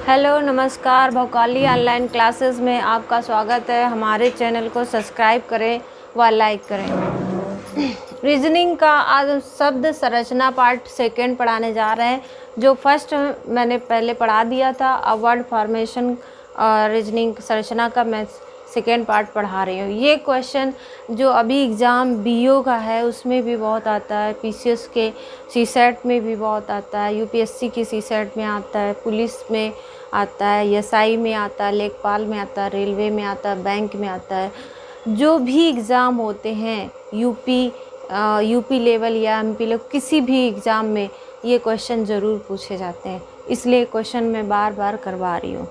Hello नमस्कार, भोकाली online classes में आपका स्वागत है। हमारे चैनल को सब्सक्राइब करें व लाइक करें। रीजनिंग का आज शब्द संरचना पार्ट सेकंड पढ़ाने जा रहे हैं। जो फर्स्ट मैंने पहले पढ़ा दिया था, अब वर्ड फॉर्मेशन रीजनिंग संरचना का मैं सेकेंड पार्ट पढ़ा रही हूँ। ये क्वेश्चन जो अभी एग्ज़ाम बीओ का है उसमें भी बहुत आता है, पीसीएस के सीसेट में भी बहुत आता है, यूपीएससी की सीसेट में आता है, पुलिस में आता है, एसआई में आता है, लेखपाल में आता है, रेलवे में आता है, बैंक में आता है। जो भी एग्ज़ाम होते हैं यूपी लेवल या एमपी लेवल, किसी भी एग्ज़ाम में ये क्वेश्चन ज़रूर पूछे जाते हैं, इसलिए क्वेश्चन मैं बार बार करवा रही हूँ।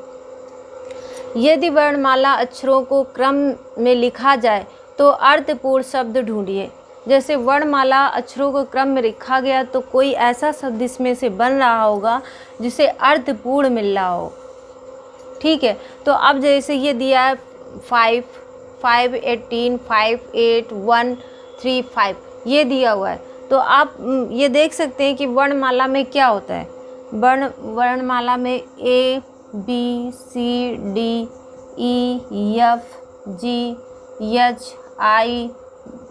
यदि वर्णमाला अक्षरों को क्रम में लिखा जाए तो अर्थपूर्ण शब्द ढूंढिए। जैसे वर्णमाला अक्षरों को क्रम में लिखा गया तो कोई ऐसा शब्द इसमें से बन रहा होगा जिसे अर्थपूर्ण मिल रहा हो। ठीक है, तो अब जैसे ये दिया है 5, 5, 18, 5, 8, 1, 3, 5 ये दिया हुआ है। तो आप ये देख सकते हैं कि वर्णमाला में क्या होता है। वर्णमाला में A B C D E F G H I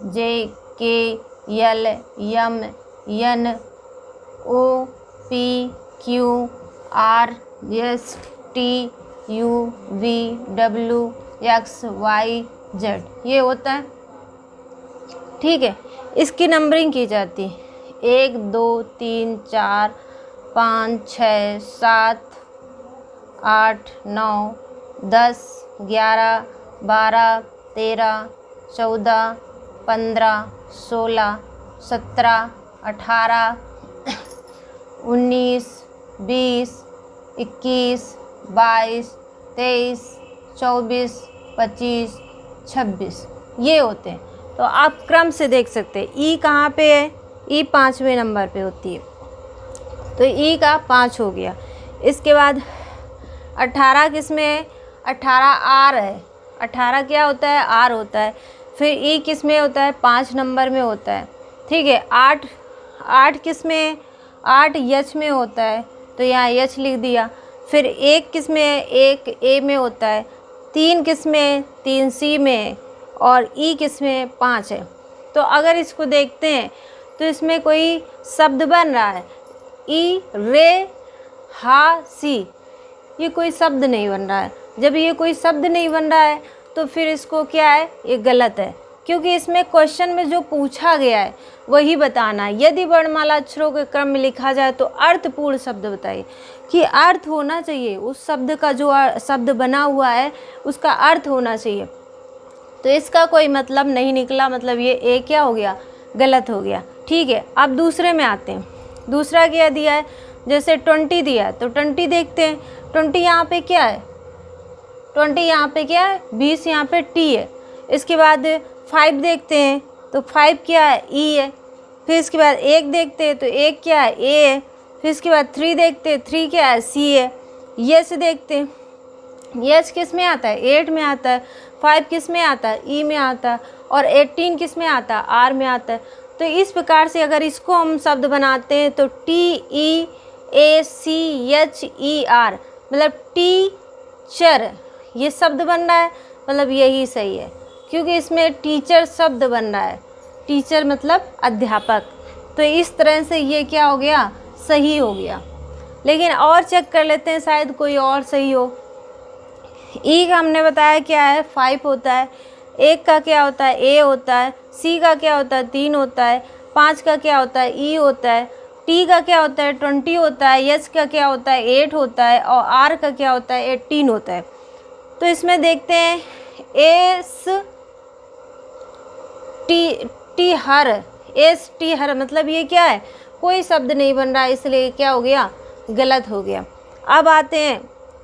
J K L M N O P Q R S T U V W X Y Z ये होता है। ठीक है, इसकी नंबरिंग की जाती है 1 2 3 4 5 6 7 8 9 10 11 12 13 14 15 16 17 18 19 20 21 22 23 24 25 26 ये होते हैं। तो आप क्रम से देख सकते हैं। ई कहाँ पे है? ई 5वें नंबर पे होती है, तो ई का 5 हो गया। इसके बाद 18 किस में है? 18 आर है। 18 क्या होता है? आर होता है। फिर ई किस में होता है? 5 नंबर में होता है। ठीक है, 8 किस में है? 8 यच में होता है, तो यहाँ यच लिख दिया। फिर 1 किस में है? 1 ए में होता है। 3 किस में है? 3 सी में है। और ई किस में है? 5 है। तो अगर इसको देखते हैं तो इसमें कोई शब्द बन रहा है। ई रे हा सी, ये कोई शब्द नहीं बन रहा है। जब ये कोई शब्द नहीं बन रहा है तो फिर इसको क्या है? ये गलत है, क्योंकि इसमें क्वेश्चन में जो पूछा गया है वही बताना है। यदि वर्णमाला अक्षरों के क्रम में लिखा जाए तो अर्थपूर्ण शब्द बताइए, कि अर्थ होना चाहिए उस शब्द का, जो शब्द बना हुआ है उसका अर्थ होना चाहिए। तो इसका कोई मतलब नहीं निकला, मतलब ये ए क्या हो गया? गलत हो गया। ठीक है, अब दूसरे में आते हैं। दूसरा क्या दिया है? जैसे 20 दिया है तो 20 देखते हैं। 20 यहाँ पे क्या है? 20 यहाँ पे क्या है? 20 यहाँ पे टी है। इसके बाद 5 देखते हैं तो 5 क्या है? ई है। फिर इसके बाद 1 देखते हैं तो 1 क्या है? ए है। फिर इसके बाद 3 देखते हैं, 3 क्या है? सी है। यस देखते हैं, यस किस में आता है? 8 में आता है। 5 किस में आता है? ई में आता है। और 18 किस में आता है? आर में आता है। तो इस प्रकार से अगर इसको हम शब्द बनाते हैं तो TEACHER, मतलब टीचर ये शब्द बन रहा है, मतलब यही सही है, क्योंकि इसमें टीचर शब्द बन रहा है। टीचर मतलब अध्यापक। तो इस तरह से ये क्या हो गया? सही हो गया। लेकिन और चेक कर लेते हैं, शायद कोई और सही हो। ई का हमने बताया क्या है? 5 होता है। 1 का क्या होता है? ए होता है। सी का क्या होता है? 3 होता है। 5 का क्या होता है? ई होता है। टी का क्या होता है? 20 होता है। एच का क्या होता है? 8 होता है। और आर का क्या होता है? 18 होता है। तो इसमें देखते हैं एस टी हर, एस टी हर मतलब ये क्या है? कोई शब्द नहीं बन रहा है, इसलिए क्या हो गया? गलत हो गया। अब आते हैं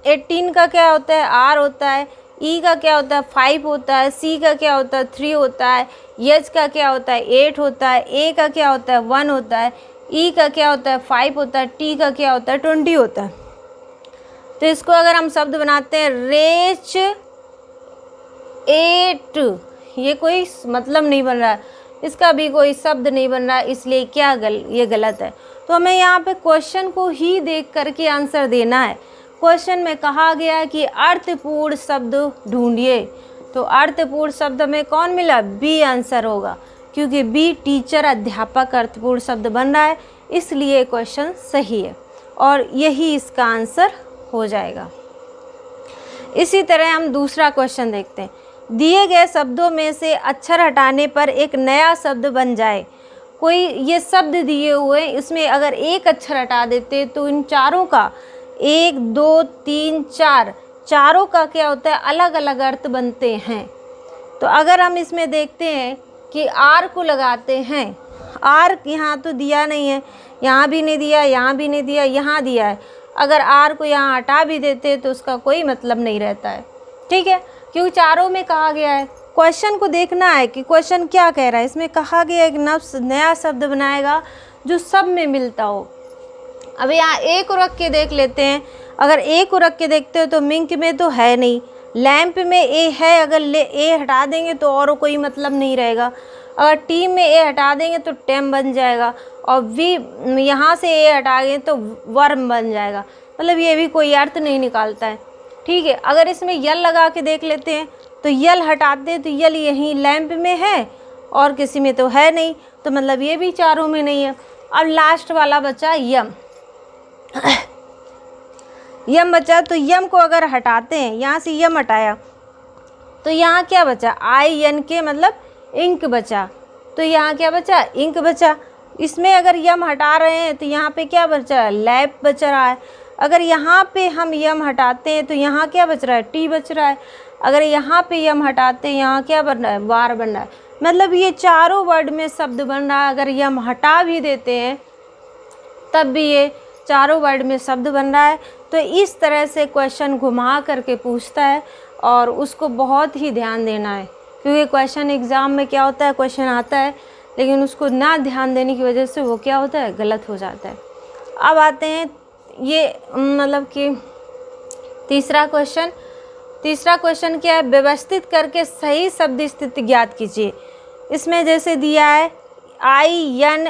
18 का क्या होता है? आर होता है। ई का क्या होता है? 5 होता है। सी का क्या होता है? 3 होता है। एच का क्या होता है? 8 होता है। ए का क्या होता है? 1 होता है। ई का क्या होता है? 5 होता है। टी का क्या होता है? 20 होता है। तो इसको अगर हम शब्द बनाते हैं रेच 8, ये कोई मतलब नहीं बन रहा है, इसका भी कोई शब्द नहीं बन रहा है, इसलिए क्या ये गलत है। तो हमें यहाँ पे क्वेश्चन को ही देख करके आंसर देना है। क्वेश्चन में कहा गया कि अर्थपूर्ण शब्द ढूंढिए, तो अर्थपूर्ण शब्द में कौन मिला? बी आंसर होगा, क्योंकि बी टीचर अध्यापक अर्थपूर्ण शब्द बन रहा है, इसलिए क्वेश्चन सही है और यही इसका आंसर हो जाएगा। इसी तरह हम दूसरा क्वेश्चन देखते हैं। दिए गए शब्दों में से अक्षर हटाने पर एक नया शब्द बन जाए। कोई ये शब्द दिए हुए हैं, इसमें अगर एक अक्षर हटा देते तो इन चारों का 1 2 3 4 चारों का क्या होता है? अलग अलग अर्थ बनते हैं। तो अगर हम इसमें देखते हैं कि आर को लगाते हैं, आर यहाँ तो दिया नहीं है, यहाँ भी नहीं दिया, यहाँ भी नहीं दिया, यहाँ दिया है। अगर आर को यहाँ हटा भी देते तो उसका कोई मतलब नहीं रहता है, ठीक है, क्योंकि चारों में कहा गया है। क्वेश्चन को देखना है कि क्वेश्चन क्या कह रहा है। इसमें कहा गया एक नया शब्द बनाएगा जो सब में मिलता हो। अब यहाँ ए को रख के देख लेते हैं। अगर ए को रख के देखते हो तो मिंक में तो है नहीं, लैंप में ए है, अगर ए हटा देंगे तो और कोई मतलब नहीं रहेगा। अगर टी में ए हटा देंगे तो टेम बन जाएगा, और वी यहाँ से ए हटा देंगे तो वर्म बन जाएगा, मतलब ये भी कोई अर्थ नहीं निकालता है, ठीक है। अगर इसमें यल लगा के देख लेते हैं तो यल हटाते हैं तो यल यहीं लैंप में है और किसी में तो है नहीं, तो मतलब ये भी चारों में नहीं है। अब लास्ट वाला बचा यम। यम बचा, तो यम को अगर हटाते हैं, यहाँ से यम हटाया तो यहाँ क्या बचा? आई एन के मतलब इंक बचा, तो यहाँ क्या बचा? इंक बचा। इसमें अगर यम हटा रहे हैं तो यहाँ पे क्या बचा? लैप बच रहा है। अगर यहाँ पे हम यम हटाते हैं तो यहाँ क्या बच रहा है? टी बच रहा है। अगर यहाँ पे यम हटाते हैं यहाँ क्या बन रहा है? वार बन रहा है। मतलब ये चारों वर्ड में शब्द बन रहा है। अगर यम हटा भी देते हैं तब भी ये चारों वर्ड में शब्द बन रहा है। तो इस तरह से क्वेश्चन घुमा करके पूछता है और उसको बहुत ही ध्यान देना है, क्योंकि क्वेश्चन एग्ज़ाम में क्या होता है, क्वेश्चन आता है लेकिन उसको ना ध्यान देने की वजह से वो क्या होता है? गलत हो जाता है। अब आते हैं ये मतलब कि तीसरा क्वेश्चन क्या है? व्यवस्थित करके सही शब्द स्थिति ज्ञात कीजिए। इसमें जैसे दिया है INRDTPEES,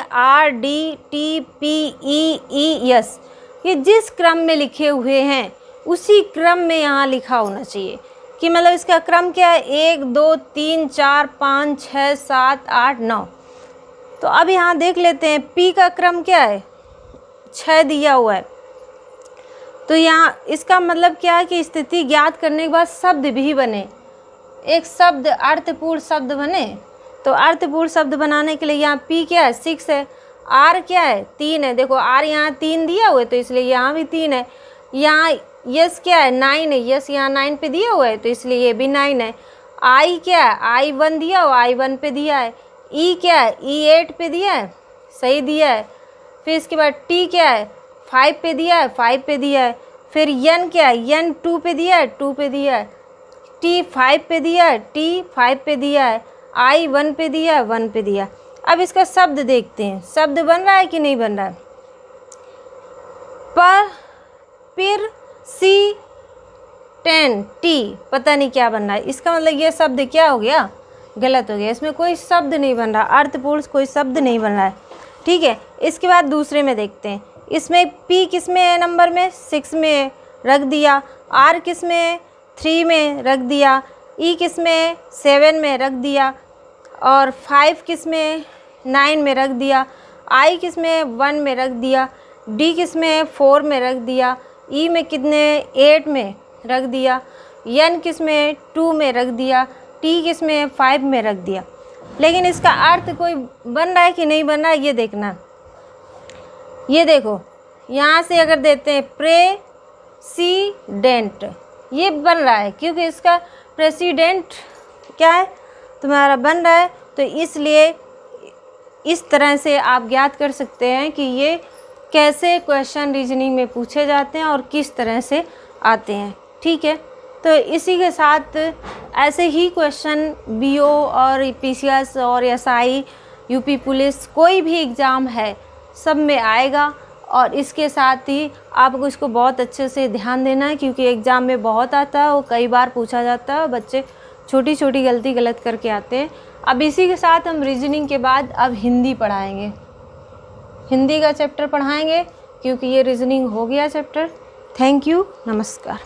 ये जिस क्रम में लिखे हुए हैं उसी क्रम में यहाँ लिखा होना चाहिए कि मतलब इसका क्रम क्या है? 1 2 3 4 5 6 7 8 9। तो अब यहाँ देख लेते हैं पी का क्रम क्या है? 6 दिया हुआ है। तो यहाँ इसका मतलब क्या है कि स्थिति ज्ञात करने के बाद शब्द भी बने, एक शब्द अर्थपूर्ण शब्द बने। तो अर्थपूर्ण शब्द बनाने के लिए यहाँ पी क्या है? 6 है। आर क्या है? 3 है। देखो आर यहाँ 3 दिया हुआ है तो इसलिए यहाँ भी 3 है। यहाँ यस क्या है? 9 है। यस यहाँ 9 पे दिया हुआ है तो इसलिए ये भी 9 है। आई क्या है? आई 1 दिया हुआ, आई 1 पे दिया है। ई क्या है? ई 8 पे दिया है, सही दिया है। फिर इसके बाद टी क्या है? 5 पे दिया है, 5 पे दिया है। फिर यन क्या है? यन 2 पे दिया है, 2 पे दिया है। टी 5 पे दिया है, टी 5 पे दिया है। आई 1 पे दिया है, 1 पे दिया। अब इसका शब्द देखते हैं, शब्द बन रहा है कि नहीं बन रहा है? पर पिर सी टेन टी, पता नहीं क्या बन रहा है। इसका मतलब ये शब्द क्या हो गया? गलत हो गया। इसमें कोई शब्द नहीं बन रहा, अर्थपूर्ण कोई शब्द नहीं बन रहा है, ठीक है। इसके बाद दूसरे में देखते हैं। इसमें पी किस में है? नंबर में 6 में रख दिया। आर किस में है? 3 में रख दिया। ई किस में है? 7 में रख दिया। और 5 किस में है? 9 में रख दिया। आई किस में है? 1 में रख दिया। डी किस में है? 4 में रख दिया। ई में कितने? 8 में रख दिया। एन किस में है? 2 में रख दिया। टी किस में है? 5 में रख दिया। लेकिन इसका अर्थ कोई बन रहा है कि नहीं बन रहा है ये देखना। ये देखो यहाँ से अगर देते हैं प्रेसिडेंट, ये बन रहा है क्योंकि इसका प्रेसिडेंट क्या है? तुम्हारा बन रहा है। तो इसलिए इस तरह से आप ज्ञात कर सकते हैं कि ये कैसे क्वेश्चन रीजनिंग में पूछे जाते हैं और किस तरह से आते हैं, ठीक है। तो इसी के साथ ऐसे ही क्वेश्चन बीओ और पीसीएस और एसआई, यूपी पुलिस, कोई भी एग्ज़ाम है सब में आएगा। और इसके साथ ही आपको इसको बहुत अच्छे से ध्यान देना है क्योंकि एग्ज़ाम में बहुत आता है और कई बार पूछा जाता है। बच्चे छोटी छोटी गलती गलत करके आते हैं। अब इसी के साथ हम रीजनिंग के बाद अब हिंदी पढ़ाएंगे, हिंदी का चैप्टर पढ़ाएंगे क्योंकि ये रीजनिंग हो गया चैप्टर, थैंक यू, नमस्कार।